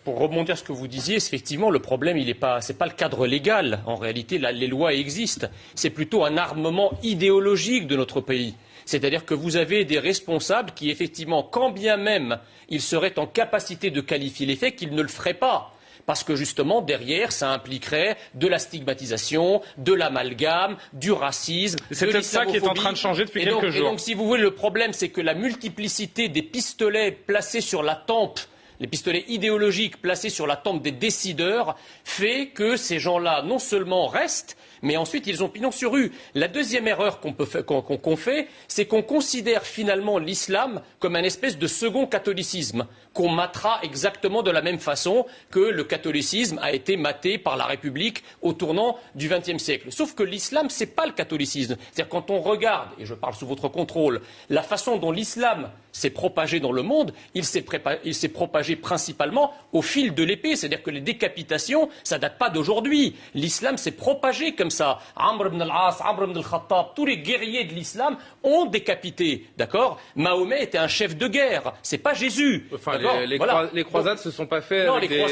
pour rebondir sur ce que vous disiez, effectivement, le problème, c'est pas le cadre légal. En réalité, les lois existent. C'est plutôt un armement idéologique de notre pays. C'est-à-dire que vous avez des responsables qui, effectivement, quand bien même ils seraient en capacité de qualifier les faits, qu'ils ne le feraient pas. Parce que justement, derrière, ça impliquerait de la stigmatisation, de l'amalgame, du racisme, c'est peut-être ça qui est en train de changer depuis quelques jours. Et donc, si vous voulez, le problème, c'est que la multiplicité des pistolets placés sur la tempe, les pistolets idéologiques placés sur la tempe des décideurs, fait que ces gens-là, non seulement restent, mais ensuite ils ont pignon sur rue. La deuxième erreur qu'on fait, c'est qu'on considère finalement l'islam comme un espèce de second catholicisme, qu'on matera exactement de la même façon que le catholicisme a été maté par la République au tournant du XXe siècle. Sauf que l'islam, ce n'est pas le catholicisme. C'est-à-dire quand on regarde, et je parle sous votre contrôle, la façon dont l'islam s'est propagé dans le monde, il s'est propagé principalement au fil de l'épée. C'est-à-dire que les décapitations, ça ne date pas d'aujourd'hui. L'islam s'est propagé comme ça. Amr ibn al-As, Amr ibn al-Khattab, tous les guerriers de l'islam ont décapité. D'accord ? Mahomet était un chef de guerre. C'est pas Jésus. Enfin, les croisades se sont pas faites avec des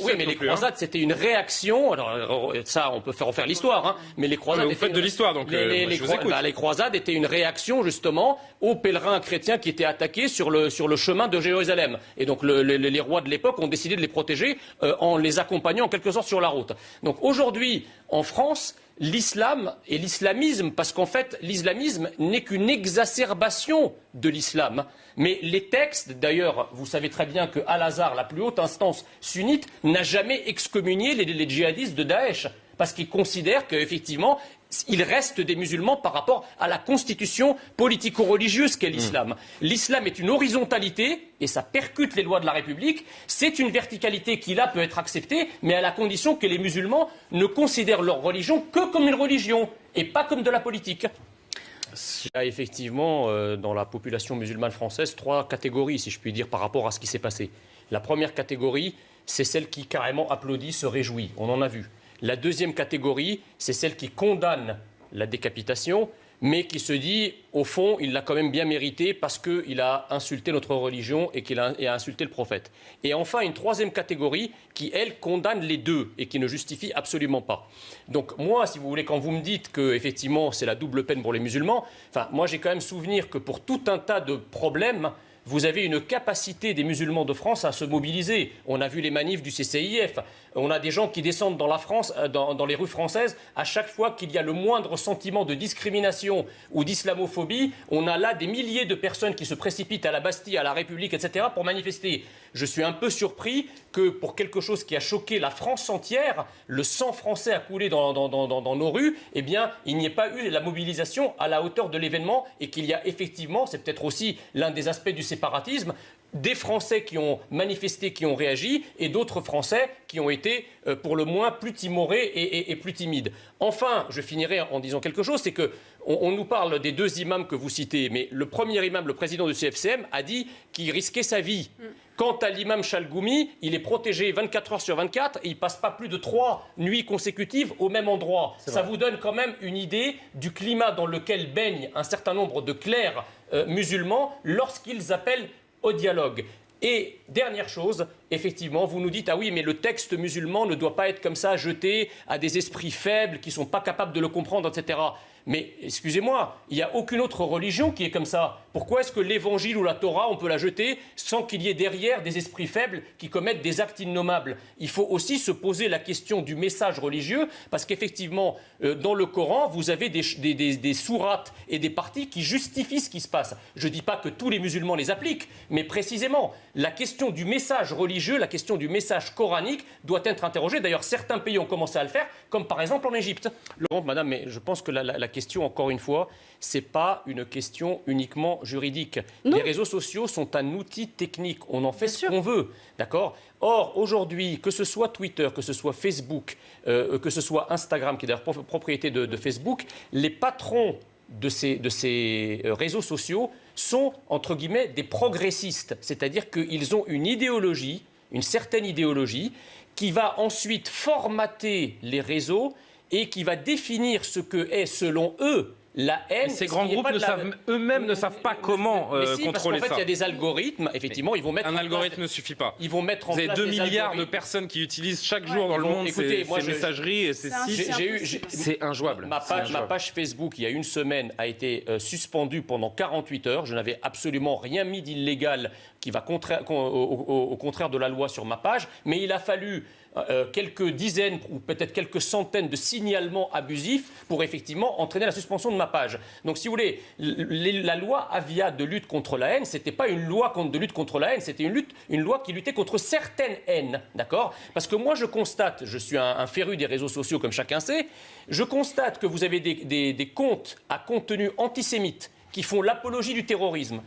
oui, mais les croisades, c'était une réaction. Alors, ça, on peut refaire l'histoire. Hein, mais les croisades. Vous faites de l'histoire, donc les croisades étaient une réaction, justement, aux pèlerins chrétiens qui étaient attaqués sur le chemin de Jérusalem. Et donc, les rois de l'époque ont décidé de les protéger en les accompagnant en quelque sorte sur la route. Donc, aujourd'hui, en France, l'islam et l'islamisme, parce qu'en fait, l'islamisme n'est qu'une exacerbation de l'islam. Mais les textes, d'ailleurs, vous savez très bien que Al-Azhar, la plus haute instance sunnite, n'a jamais excommunié les djihadistes de Daesh, parce qu'ils considèrent qu'effectivement, il reste des musulmans par rapport à la constitution politico-religieuse qu'est l'islam. L'islam est une horizontalité, et ça percute les lois de la République. C'est une verticalité qui, là, peut être acceptée, mais à la condition que les musulmans ne considèrent leur religion que comme une religion, et pas comme de la politique. Il y a effectivement, dans la population musulmane française, 3 catégories, si je puis dire, par rapport à ce qui s'est passé. La première catégorie, c'est celle qui carrément applaudit, se réjouit. On en a vu. La deuxième catégorie, c'est celle qui condamne la décapitation, mais qui se dit, au fond, il l'a quand même bien mérité parce qu'il a insulté notre religion et qu'il a insulté le prophète. Et enfin, une troisième catégorie qui, elle, condamne les deux et qui ne justifie absolument pas. Donc moi, si vous voulez, quand vous me dites que effectivement c'est la double peine pour les musulmans, enfin, moi j'ai quand même souvenir que pour tout un tas de problèmes, vous avez une capacité des musulmans de France à se mobiliser. On a vu les manifs du CCIF. On a des gens qui descendent dans la France, dans les rues françaises. À chaque fois qu'il y a le moindre sentiment de discrimination ou d'islamophobie, on a là des milliers de personnes qui se précipitent à la Bastille, à la République, etc. pour manifester. Je suis un peu surpris que pour quelque chose qui a choqué la France entière, le sang français a coulé dans nos rues, eh bien, il n'y ait pas eu la mobilisation à la hauteur de l'événement et qu'il y a effectivement, c'est peut-être aussi l'un des aspects du séparatisme, des Français qui ont manifesté, qui ont réagi, et d'autres Français qui ont été, pour le moins, plus timorés et plus timides. Enfin, je finirai en disant quelque chose, c'est qu'on nous parle des 2 imams que vous citez, mais le premier imam, le président du CFCM, a dit qu'il risquait sa vie. Quant à l'imam Chalgoumi, il est protégé 24 heures sur 24 et il ne passe pas plus de 3 nuits consécutives au même endroit. Ça vous donne quand même une idée du climat dans lequel baignent un certain nombre de clercs musulmans lorsqu'ils appellent au dialogue. Et dernière chose, effectivement, vous nous dites « Ah oui, mais le texte musulman ne doit pas être comme ça jeté à des esprits faibles qui ne sont pas capables de le comprendre, etc. » Mais excusez-moi, il n'y a aucune autre religion qui est comme ça. Pourquoi est-ce que l'évangile ou la Torah, on peut la jeter sans qu'il y ait derrière des esprits faibles qui commettent des actes innommables? Il faut aussi se poser la question du message religieux, parce qu'effectivement, dans le Coran, vous avez des sourates et des parties qui justifient ce qui se passe. Je ne dis pas que tous les musulmans les appliquent, mais précisément, la question du message religieux, la question du message coranique doit être interrogée. D'ailleurs, certains pays ont commencé à le faire, comme par exemple en Égypte. Laurent, madame, mais je pense que la question, encore une fois, ce n'est pas une question uniquement juridique. Non. Les réseaux sociaux sont un outil technique. On en fait ce qu'on veut. D'accord ? Or, aujourd'hui, que ce soit Twitter, que ce soit Facebook, que ce soit Instagram, qui est d'ailleurs propriété de Facebook, les patrons de ces réseaux sociaux sont, entre guillemets, des progressistes. C'est-à-dire qu'ils ont une idéologie, une certaine idéologie, qui va ensuite formater les réseaux et qui va définir ce que est, selon eux, la haine... Ces grands groupes eux-mêmes ne savent pas comment contrôler ça. En fait, il y a des algorithmes, effectivement, ils vont mettre... Un algorithme ne suffit pas. Ils vont mettre en place... Vous avez 2 milliards de personnes qui utilisent chaque jour dans le monde ces messageries et ces sites. C'est injouable. Ma page Facebook, il y a une semaine, a été suspendue pendant 48 heures. Je n'avais absolument rien mis d'illégal qui va au contraire de la loi sur ma page, mais il a fallu quelques dizaines ou peut-être quelques centaines de signalements abusifs pour effectivement entraîner la suspension de ma page. Donc si vous voulez, la loi Avia de lutte contre la haine, c'était pas une loi de lutte contre la haine, c'était une loi qui luttait contre certaines haines, d'accord ? Parce que moi je constate, je suis un féru des réseaux sociaux comme chacun sait, je constate que vous avez des comptes à contenu antisémite qui font l'apologie du terrorisme,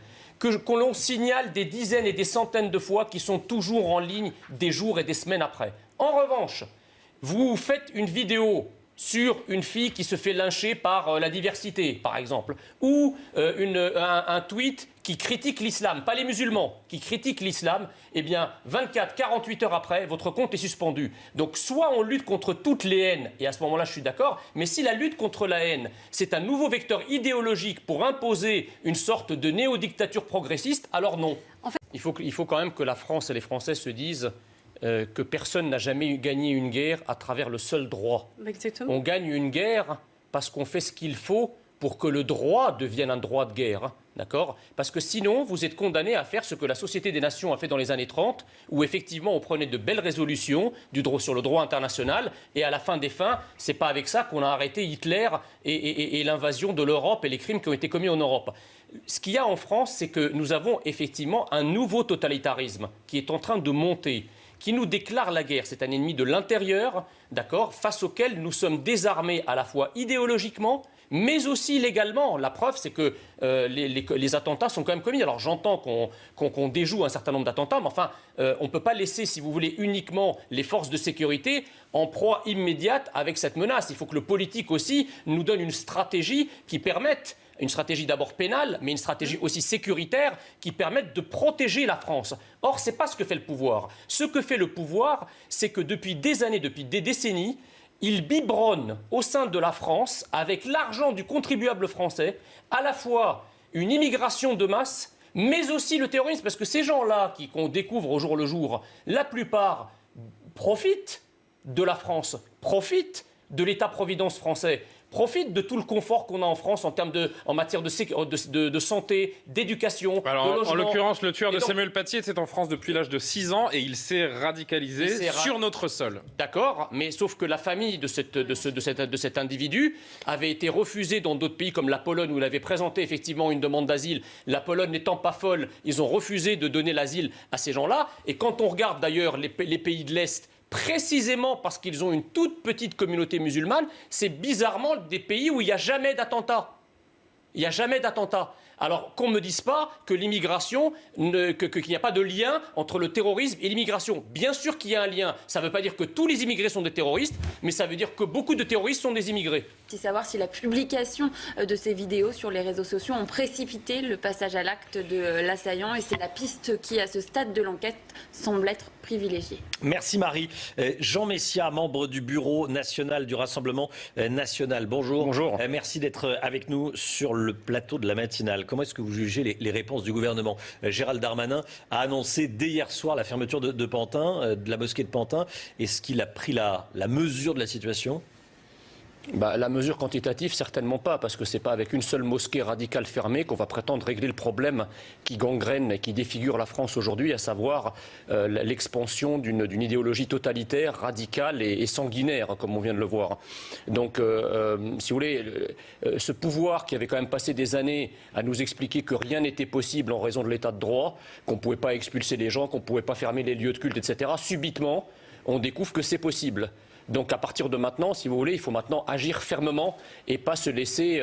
qu'on l'on signale des dizaines et des centaines de fois, qui sont toujours en ligne des jours et des semaines après. En revanche, vous faites une vidéo sur une fille qui se fait lyncher par la diversité, par exemple, ou un tweet qui critique l'islam, pas les musulmans, qui critique l'islam, eh bien, 48 heures après, votre compte est suspendu. Donc, soit on lutte contre toutes les haines, et à ce moment-là, je suis d'accord, mais si la lutte contre la haine, c'est un nouveau vecteur idéologique pour imposer une sorte de néo-dictature progressiste, alors non. En fait... il faut quand même que la France et les Français se disent que personne n'a jamais gagné une guerre à travers le seul droit. Exactement. On gagne une guerre parce qu'on fait ce qu'il faut pour que le droit devienne un droit de guerre. D'accord ? Parce que sinon, vous êtes condamné à faire ce que la Société des Nations a fait dans les années 30, où effectivement on prenait de belles résolutions sur le droit international, et à la fin des fins, c'est pas avec ça qu'on a arrêté Hitler et l'invasion de l'Europe et les crimes qui ont été commis en Europe. Ce qu'il y a en France, c'est que nous avons effectivement un nouveau totalitarisme qui est en train de monter, qui nous déclare la guerre. C'est un ennemi de l'intérieur, d'accord, face auquel nous sommes désarmés à la fois idéologiquement, mais aussi légalement. La preuve, c'est que les attentats sont quand même commis. Alors j'entends qu'on déjoue un certain nombre d'attentats, mais enfin, on ne peut pas laisser, si vous voulez, uniquement les forces de sécurité en proie immédiate avec cette menace. Il faut que le politique aussi nous donne une stratégie qui permette, une stratégie d'abord pénale, mais une stratégie aussi sécuritaire qui permette de protéger la France. Or, ce n'est pas ce que fait le pouvoir. Ce que fait le pouvoir, c'est que depuis des années, depuis des décennies, il biberonne au sein de la France, avec l'argent du contribuable français, à la fois une immigration de masse, mais aussi le terrorisme. Parce que ces gens-là qu'on découvre au jour le jour, la plupart profitent de la France, profitent de l'État-providence français, profitent de tout le confort qu'on a en France en matière de santé, d'éducation, alors, de logement. En l'occurrence, le tueur de Samuel Paty était en France depuis l'âge de 6 ans et il s'est radicalisé sur notre sol. D'accord, mais sauf que la famille de cet individu avait été refusée dans d'autres pays comme la Pologne où il avait présenté effectivement une demande d'asile. La Pologne n'étant pas folle, ils ont refusé de donner l'asile à ces gens-là. Et quand on regarde d'ailleurs les pays de l'Est, précisément parce qu'ils ont une toute petite communauté musulmane, c'est bizarrement des pays où il n'y a jamais d'attentat. Il n'y a jamais d'attentat. Alors qu'on ne me dise pas que l'immigration, qu'il n'y a pas de lien entre le terrorisme et l'immigration. Bien sûr qu'il y a un lien. Ça ne veut pas dire que tous les immigrés sont des terroristes, mais ça veut dire que beaucoup de terroristes sont des immigrés. C'est savoir si la publication de ces vidéos sur les réseaux sociaux ont précipité le passage à l'acte de l'assaillant, et c'est la piste qui, à ce stade de l'enquête, semble être privilégiée. Merci Marie. Jean Messia, membre du bureau national du Rassemblement national. Bonjour. Bonjour. Merci d'être avec nous sur le plateau de la matinale. Comment est-ce que vous jugez les réponses du gouvernement ? Gérald Darmanin a annoncé dès hier soir la fermeture de Pantin, de la mosquée de Pantin. Est-ce qu'il a pris la mesure de la situation ? La mesure quantitative, certainement pas, parce que ce n'est pas avec une seule mosquée radicale fermée qu'on va prétendre régler le problème qui gangrène et qui défigure la France aujourd'hui, à savoir l'expansion d'une idéologie totalitaire, radicale et sanguinaire, comme on vient de le voir. Donc, si vous voulez, ce pouvoir qui avait quand même passé des années à nous expliquer que rien n'était possible en raison de l'état de droit, qu'on ne pouvait pas expulser les gens, qu'on ne pouvait pas fermer les lieux de culte, etc., subitement, on découvre que c'est possible. Donc à partir de maintenant, si vous voulez, il faut maintenant agir fermement et pas se laisser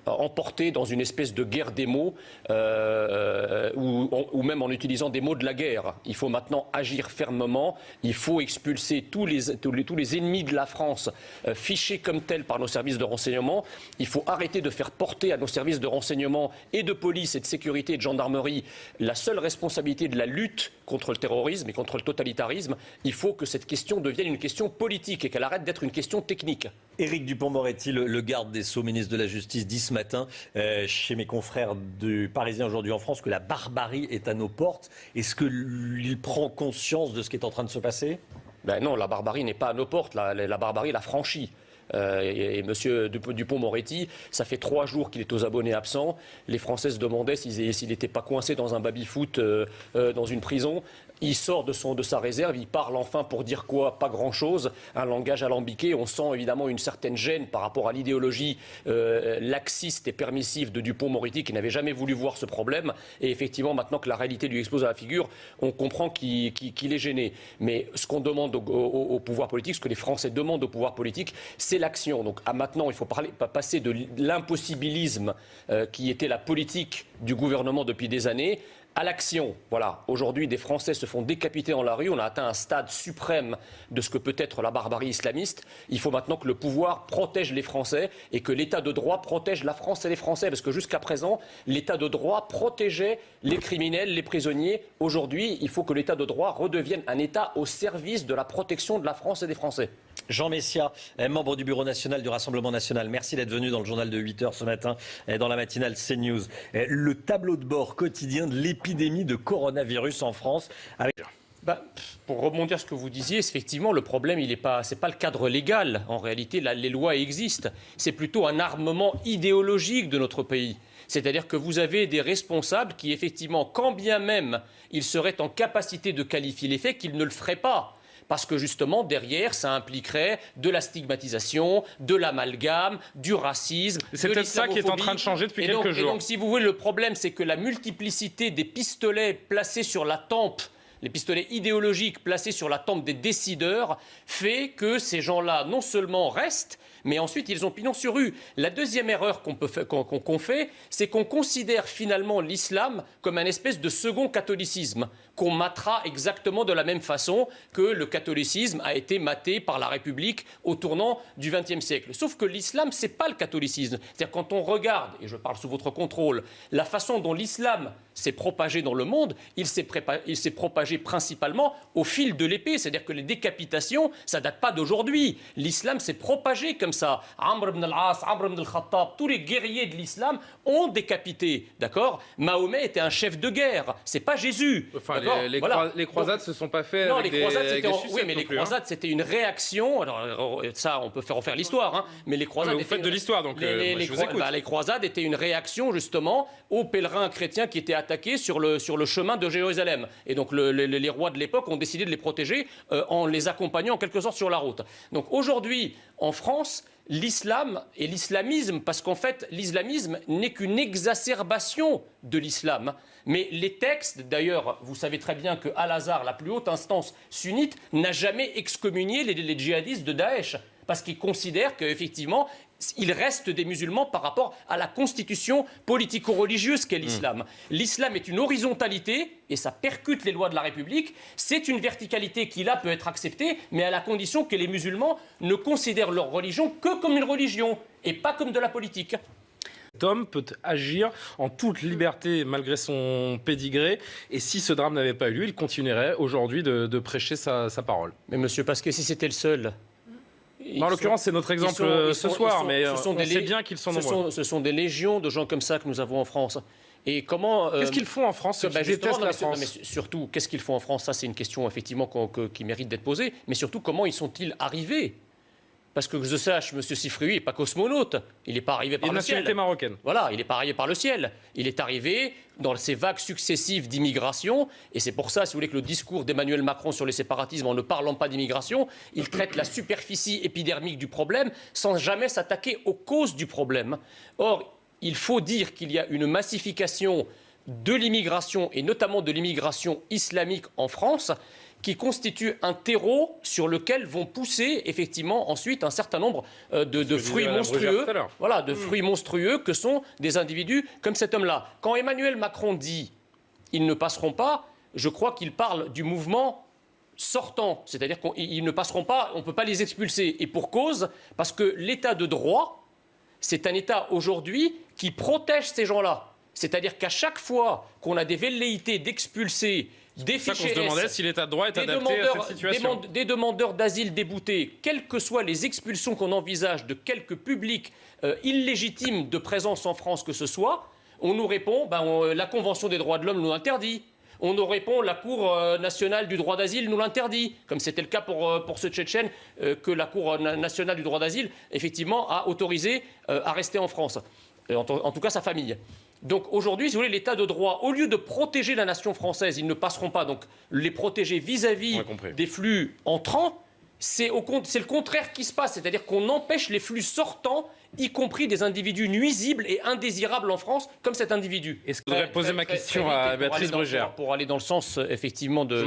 emporter dans une espèce de guerre des mots ou même en utilisant des mots de la guerre. Il faut maintenant agir fermement, il faut expulser tous les ennemis de la France fichés comme tels par nos services de renseignement. Il faut arrêter de faire porter à nos services de renseignement et de police et de sécurité et de gendarmerie la seule responsabilité de la lutte contre le terrorisme et contre le totalitarisme. Il faut que cette question devienne une question politique. politique et qu'elle arrête d'être une question technique. Éric Dupond-Moretti, le garde des Sceaux, ministre de la Justice, dit ce matin chez mes confrères du Parisien aujourd'hui en France que la barbarie est à nos portes. Est-ce qu'il prend conscience de ce qui est en train de se passer ? Ben non, la barbarie n'est pas à nos portes, la barbarie l'a franchie. Et M. Dupond-Moretti, ça fait 3 jours qu'il est aux abonnés absents. Les Français se demandaient s'il n'était pas coincé dans un baby-foot dans une prison. Il sort de sa réserve, il parle enfin pour dire quoi ? Pas grand-chose, un langage alambiqué. On sent évidemment une certaine gêne par rapport à l'idéologie laxiste et permissive de Dupond-Moretti qui n'avait jamais voulu voir ce problème. Et effectivement, maintenant que la réalité lui explose à la figure, on comprend qu'il est gêné. Mais ce qu'on demande au pouvoir politique, ce que les Français demandent au pouvoir politique, c'est l'action. Donc maintenant, il faut passer de l'impossibilisme qui était la politique du gouvernement depuis des années à l'action. Voilà. Aujourd'hui, des Français se font décapiter dans la rue. On a atteint un stade suprême de ce que peut être la barbarie islamiste. Il faut maintenant que le pouvoir protège les Français et que l'État de droit protège la France et les Français. Parce que jusqu'à présent, l'État de droit protégeait les criminels, les prisonniers. Aujourd'hui, il faut que l'État de droit redevienne un État au service de la protection de la France et des Français. Jean Messia, membre du Bureau national du Rassemblement national. Merci d'être venu dans le journal de 8h ce matin, dans la matinale CNews. Le tableau de bord quotidien de l'épidémie de coronavirus en France. Pour rebondir sur ce que vous disiez, effectivement, le problème, c'est pas le cadre légal. En réalité, les lois existent. C'est plutôt un armement idéologique de notre pays. C'est-à-dire que vous avez des responsables qui, effectivement, quand bien même ils seraient en capacité de qualifier les faits, qu'ils ne le feraient pas. Parce que justement, derrière, ça impliquerait de la stigmatisation, de l'amalgame, du racisme, c'est peut-être ça qui est en train de changer depuis quelques jours. Et donc, si vous voulez, le problème, c'est que la multiplicité des pistolets placés sur la tempe, les pistolets idéologiques placés sur la tempe des décideurs, fait que ces gens-là, non seulement restent, mais ensuite ils ont pignon sur rue. La deuxième erreur qu'on fait, c'est qu'on considère finalement l'islam comme un espèce de second catholicisme, qu'on matera exactement de la même façon que le catholicisme a été maté par la République au tournant du XXe siècle. Sauf que l'islam, c'est pas le catholicisme. C'est-à-dire quand on regarde, et je parle sous votre contrôle, la façon dont l'islam s'est propagé dans le monde, il s'est propagé principalement au fil de l'épée. C'est-à-dire que les décapitations, ça date pas d'aujourd'hui. L'islam s'est propagé comme ça. Amr ibn al-As, Amr ibn al-Khattab, tous les guerriers de l'islam ont décapité. D'accord ? Mahomet était un chef de guerre. C'est pas Jésus. Enfin, les croisades ne se sont pas faites avec des sucettes. Oui, mais les croisades, c'était une réaction. Alors, ça, on peut faire refaire l'histoire. Hein, mais les croisades. Vous faites de l'histoire, donc je vous écoute. Les croisades étaient une réaction, justement, aux pèlerins chrétiens qui étaient attaqués sur le chemin de Jérusalem. Et donc, les rois de l'époque ont décidé de les protéger en les accompagnant en quelque sorte sur la route. Donc, aujourd'hui, en France, l'islam et l'islamisme, parce qu'en fait, l'islamisme n'est qu'une exacerbation de l'islam. Mais les textes, d'ailleurs, vous savez très bien que Al-Azhar, la plus haute instance sunnite, n'a jamais excommunié les djihadistes de Daesh, parce qu'ils considèrent qu'effectivement, il reste des musulmans par rapport à la constitution politico-religieuse qu'est l'islam. L'islam est une horizontalité, et ça percute les lois de la République. C'est une verticalité qui, là, peut être acceptée, mais à la condition que les musulmans ne considèrent leur religion que comme une religion, et pas comme de la politique. Cet homme peut agir en toute liberté malgré son pédigré. Et si ce drame n'avait pas eu lieu, il continuerait aujourd'hui de prêcher sa parole. Mais monsieur Pasquet, si c'était le seul... En l'occurrence, c'est notre exemple ce soir, mais on sait bien qu'ils sont nombreux. Ce sont des légions de gens comme ça que nous avons en France. Et comment qu'est-ce qu'ils font en France, ceux qui détestent la France ? Mais surtout, qu'est-ce qu'ils font en France ? Ça, c'est une question effectivement qui mérite d'être posée. Mais surtout, comment y sont-ils arrivés ? Parce que je sache, M. Sifrioui n'est pas cosmonaute. Il n'est pas arrivé par le ciel. Il est nationalité marocaine. Voilà, il n'est pas arrivé par le ciel. Il est arrivé dans ces vagues successives d'immigration. Et c'est pour ça, si vous voulez, que le discours d'Emmanuel Macron sur les séparatismes, en ne parlant pas d'immigration, il traite la superficie épidermique du problème sans jamais s'attaquer aux causes du problème. Or, il faut dire qu'il y a une massification de l'immigration, et notamment de l'immigration islamique en France, qui constitue un terreau sur lequel vont pousser effectivement ensuite un certain nombre de fruits monstrueux, fruits monstrueux que sont des individus comme cet homme-là. Quand Emmanuel Macron dit « ils ne passeront pas », je crois qu'il parle du mouvement sortant, c'est-à-dire qu'ils ne passeront pas, on ne peut pas les expulser. Et pour cause, parce que l'état de droit, c'est un état aujourd'hui qui protège ces gens-là. C'est-à-dire qu'à chaque fois qu'on a des velléités d'expulser des C'est ça qu'on fichiers se demandait S, si l'état de droit est adapté à cette situation. des demandeurs d'asile déboutés, quelles que soient les expulsions qu'on envisage de quelques publics illégitimes de présence en France que ce soit, on nous répond la Convention des droits de l'homme nous l'interdit. On nous répond la Cour nationale du droit d'asile nous l'interdit, comme c'était le cas pour ce Tchétchène que la Cour nationale du droit d'asile, effectivement, a autorisé à rester en France. En tout cas, sa famille. Donc aujourd'hui, si vous voulez, l'état de droit, au lieu de protéger la nation française, ils ne passeront pas, donc les protéger vis-à-vis des flux entrants, c'est le contraire qui se passe, c'est-à-dire qu'on empêche les flux sortants, y compris des individus nuisibles et indésirables en France, comme cet individu. Est-ce que je voudrais poser ma question à Béatrice Brugère pour aller dans le sens, effectivement, de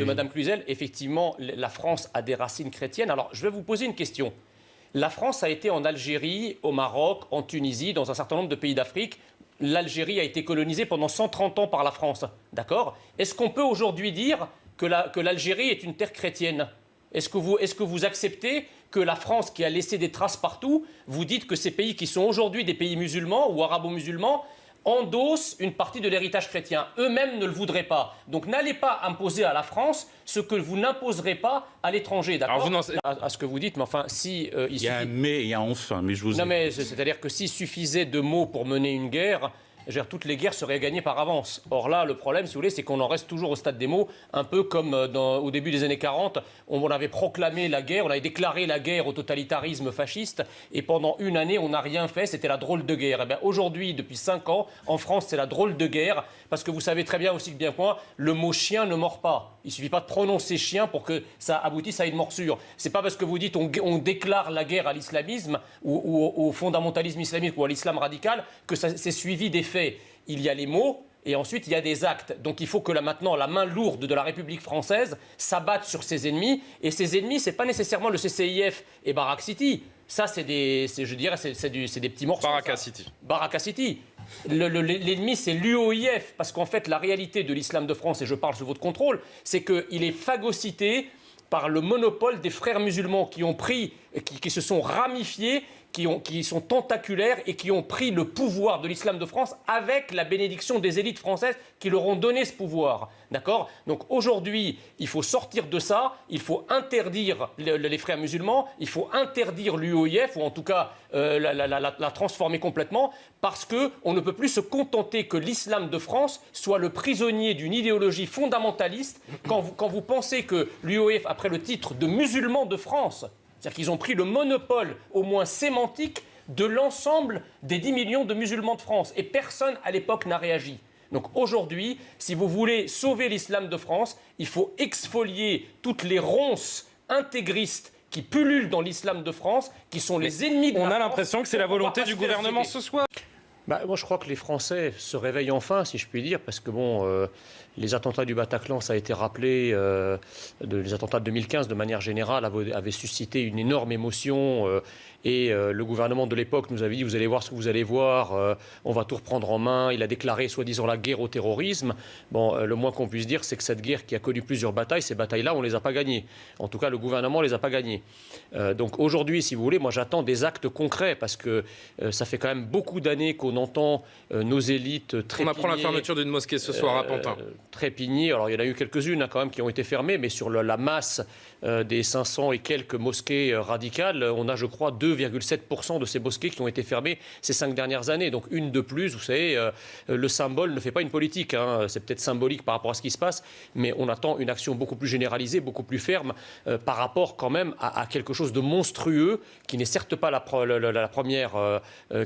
Madame Cluzel, effectivement, la France a des racines chrétiennes. Alors, je vais vous poser une question. La France a été en Algérie, au Maroc, en Tunisie, dans un certain nombre de pays d'Afrique. L'Algérie a été colonisée pendant 130 ans par la France. D'accord ? Est-ce qu'on peut aujourd'hui dire que l'Algérie est une terre chrétienne ? Est-ce que vous acceptez que la France, qui a laissé des traces partout, vous dites que ces pays qui sont aujourd'hui des pays musulmans ou arabo-musulmans endossent une partie de l'héritage chrétien. Eux-mêmes ne le voudraient pas. Donc n'allez pas imposer à la France ce que vous n'imposerez pas à l'étranger. D'accord ? À ce que vous dites, mais enfin, si... il y a un mais et il y a un enfin, mais je vous... Non, mais c'est-à-dire que s'il suffisait de mots pour mener une guerre... toutes les guerres seraient gagnées par avance. Or là, le problème, si vous voulez, c'est qu'on en reste toujours au stade des mots, un peu comme au début des années 40, on avait proclamé la guerre, on avait déclaré la guerre au totalitarisme fasciste, et pendant une année, on n'a rien fait, c'était la drôle de guerre. Et bien aujourd'hui, depuis 5 ans, en France, c'est la drôle de guerre, parce que vous savez très bien aussi que bien point, le mot chien ne mord pas. Il ne suffit pas de prononcer chien pour que ça aboutisse à une morsure. C'est pas parce que vous dites on déclare la guerre à l'islamisme ou au fondamentalisme islamique ou à l'islam radical que c'est suivi des faits. Il y a les mots et ensuite il y a des actes. Donc il faut que maintenant la main lourde de la République française s'abatte sur ses ennemis. Et ses ennemis, ce n'est pas nécessairement le CCIF et Barak City. Ça, c'est des petits morceaux. Baraka City. L'ennemi, c'est l'UOIF, parce qu'en fait, la réalité de l'islam de France, et je parle sous votre contrôle, c'est qu'il est phagocyté par le monopole des frères musulmans qui ont pris, qui se sont ramifiés, qui sont tentaculaires et qui ont pris le pouvoir de l'islam de France avec la bénédiction des élites françaises qui leur ont donné ce pouvoir. D'accord ? Donc aujourd'hui, il faut sortir de ça, il faut interdire les frères musulmans, il faut interdire l'UOIF, ou en tout cas la transformer complètement, parce qu'on ne peut plus se contenter que l'islam de France soit le prisonnier d'une idéologie fondamentaliste quand vous pensez que l'UOIF, après le titre de musulmans de France, c'est-à-dire qu'ils ont pris le monopole, au moins sémantique, de l'ensemble des 10 millions de musulmans de France. Et personne, à l'époque, n'a réagi. Donc aujourd'hui, si vous voulez sauver l'islam de France, il faut exfolier toutes les ronces intégristes qui pullulent dans l'islam de France, qui sont les ennemis de la France. On a l'impression que c'est la volonté du gouvernement ce soir. Moi, je crois que les Français se réveillent enfin, si je puis dire, parce que les attentats du Bataclan, ça a été rappelé, les attentats de 2015, de manière générale, avaient suscité une énorme émotion. Et le gouvernement de l'époque nous avait dit, vous allez voir ce que vous allez voir, on va tout reprendre en main. Il a déclaré, soi-disant, la guerre au terrorisme. Le moins qu'on puisse dire, c'est que cette guerre qui a connu plusieurs batailles, ces batailles-là, on ne les a pas gagnées. En tout cas, le gouvernement ne les a pas gagnées. Donc aujourd'hui, si vous voulez, moi j'attends des actes concrets, parce que ça fait quand même beaucoup d'années qu'on entend nos élites trépigner. On apprend la fermeture d'une mosquée ce soir à Pantin. Trépigner. Alors il y en a eu quelques-unes quand même qui ont été fermées, mais sur la masse des 500 et quelques mosquées radicales, on a, je crois, 2,7% de ces mosquées qui ont été fermées ces 5 dernières années. Donc une de plus, vous savez, le symbole ne fait pas une politique. C'est peut-être symbolique par rapport à ce qui se passe, mais on attend une action beaucoup plus généralisée, beaucoup plus ferme par rapport quand même à quelque chose de monstrueux qui n'est certes pas la première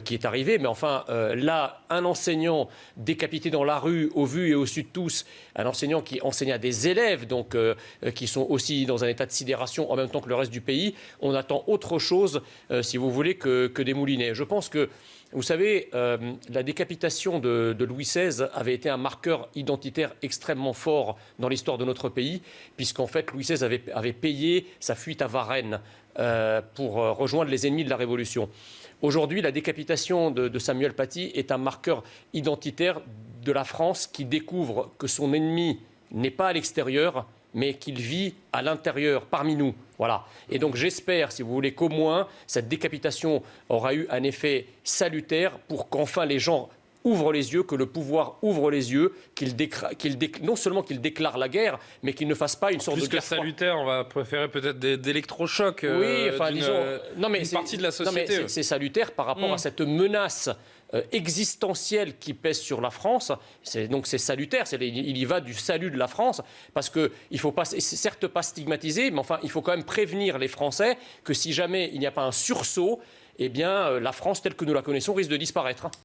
qui est arrivée, mais enfin là, un enseignant décapité dans la rue, au vu et au su de tous, un enseignant qui enseignait à des élèves, donc qui sont aussi dans un état de sidération en même temps que le reste du pays, on attend autre chose, si vous voulez, que des moulinets. Je pense que, vous savez, la décapitation de Louis XVI avait été un marqueur identitaire extrêmement fort dans l'histoire de notre pays, puisqu'en fait, Louis XVI avait payé sa fuite à Varennes pour rejoindre les ennemis de la Révolution. Aujourd'hui, la décapitation de Samuel Paty est un marqueur identitaire de la France qui découvre que son ennemi n'est pas à l'extérieur, mais qu'il vit à l'intérieur, parmi nous. Voilà. Et donc j'espère, si vous voulez, qu'au moins cette décapitation aura eu un effet salutaire pour qu'enfin les gens ouvre les yeux, que le pouvoir ouvre les yeux, non seulement qu'il déclare la guerre, mais qu'il ne fasse pas une sorte Plus de que guerre salutaire, on va préférer peut-être d'électrochocs oui, enfin, disons, une partie de la société. Non, mais c'est salutaire par rapport à cette menace existentielle qui pèse sur la France. Donc c'est salutaire, il y va du salut de la France, parce qu'il ne faut pas, certes pas stigmatiser, mais enfin il faut quand même prévenir les Français que si jamais il n'y a pas un sursaut, eh bien la France telle que nous la connaissons risque de disparaître.